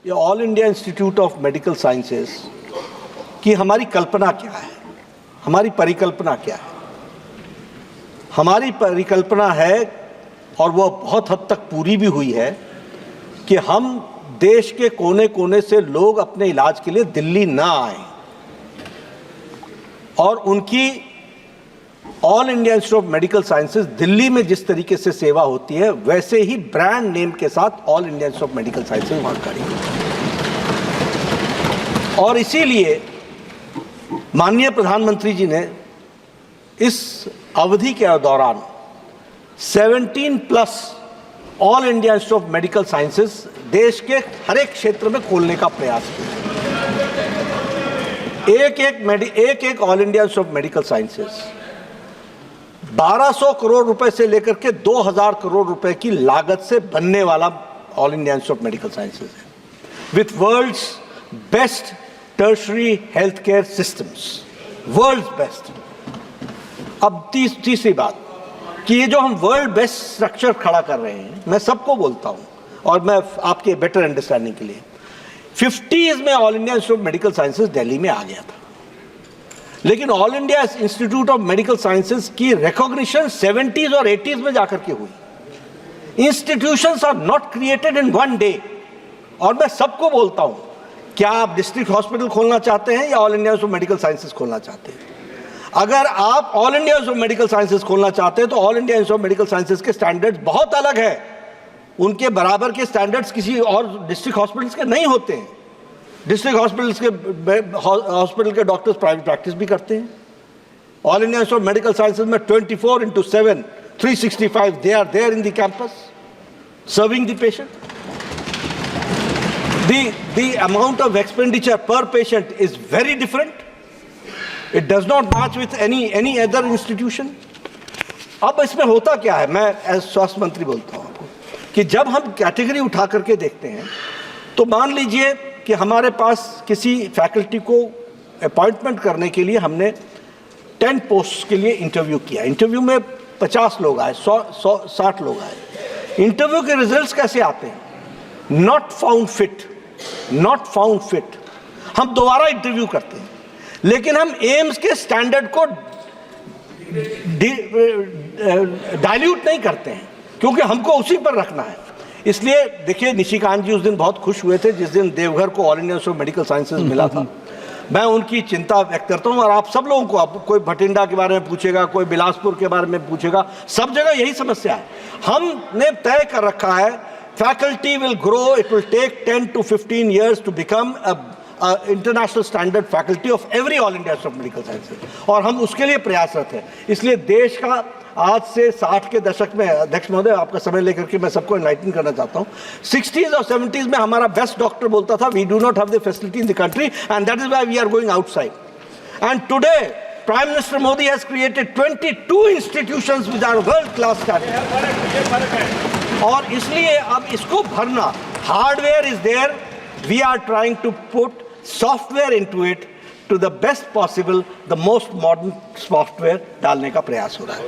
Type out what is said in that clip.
ये all India institute of medical Sciences की हमारी कल्पना क्या है, हमारी परिकल्पना क्या है? हमारी परिकल्पना है, और वो बहुत हद तक पूरी भी हुई है, कि हम देश के कोने कोने से लोग अपने इलाज के लिए दिल्ली ना आए और उनकी all India institute of medical Sciences Delhi में जिस तरीके से सेवा होती है वैसे ही ब्रांड नेम के साथ all India institute of medical sciences वहां करेंगे। और इसीलिए माननीय प्रधानमंत्री जी ने इस अवधि के दौरान 17+ all India institute of medical sciences देश के हर एक क्षेत्र में खोलने का प्रयास किया। एक all India institute of medical sciences 1200 crore रुपए से लेकर के 2000 करोड़ रुपए की लागत से बनने वाला all India institute of medical sciences है, with world's best tertiary health care systems, world's best. अब तीसरी बात कि ये जो हम वर्ल्ड बेस्ट स्ट्रक्चर खड़ा कर रहे हैं, मैं सबको बोलता हूं और मैं आपके बेटर अंडरस्टैंडिंग के लिए 50s में All India institute of medical Sciences Delhi में आ गया था, लेकिन All India institute of medical Sciences की रिकॉग्निशन 70s और 80s में जाकर के हुई। Institutions are not created in one day. और मैं सबको बोलता हूं, क्या आप डिस्ट्रिक्ट हॉस्पिटल खोलना चाहते हैं या all India institute of medical sciences खोलना चाहते हैं? अगर आप all India institute of medical sciences खोलना चाहते हैं तो all India institute of medical sciences के स्टैंडर्ड्स बहुत अलग है। उनके बराबर के स्टैंडर्ड्स किसी और डिस्ट्रिक्ट हॉस्पिटल्स के नहीं होते हैं। डिस्ट्रिक्ट हॉस्पिटल के डॉक्टर्स प्राइवेट प्रैक्टिस भी करते हैं। All India institute of medical Sciences में 24/7 365 they are there in the campus serving the patient. The amount of expenditure per patient is very different. It does not match with any other institution. अब इसमें होता क्या है, मैं as स्वास्थ्य मंत्री बोलता हूँ आपको कि जब हम कैटेगरी उठा करके देखते हैं तो मान लीजिए कि हमारे पास किसी फैकल्टी को अपॉइंटमेंट करने के लिए हमने 10 पोस्ट के लिए इंटरव्यू किया। इंटरव्यू में 50 लोग आए, 60 लोग आए। इंटरव्यू के रिजल्ट्स कैसे आते हैं? Not found fit. हम दोबारा इंटरव्यू करते हैं, लेकिन हम एम्स के स्टैंडर्ड को डाइल्यूट नहीं करते हैं, क्योंकि हमको उसी पर रखना है। इसलिए देखिए, निशिकांत जी उस दिन बहुत खुश हुए थे जिस दिन देवघर को all India institute of medical sciences मिला था। मैं उनकी चिंता व्यक्त करता हूं, और आप सब लोगों को, आप कोई भटिंडा के बारे में पूछेगा, कोई बिलासपुर के बारे में पूछेगा, सब जगह यही समस्या है। हमने तय कर रखा है faculty will grow, it will take 10 to 15 years to become a international standard faculty of every all India Institute of Medical Sciences, और हम उसके लिए प्रयासरत हैं। इसलिए देश का आज से 60 के दशक में, अध्यक्ष महोदय आपका समय लेकर के मैं सबको एनलाइटन करना चाहता हूँ, 60s और 70s में हमारा बेस्ट डॉक्टर बोलता था we do not have the facility in the country and that is why we are going outside. And today Prime Minister Modi has created 22 institutions which are world class standard। और इसलिए अब इसको भरना, hardware is there, we are trying to put software into it to the best possible, the most modern software डालने का प्रयास हो रहा है।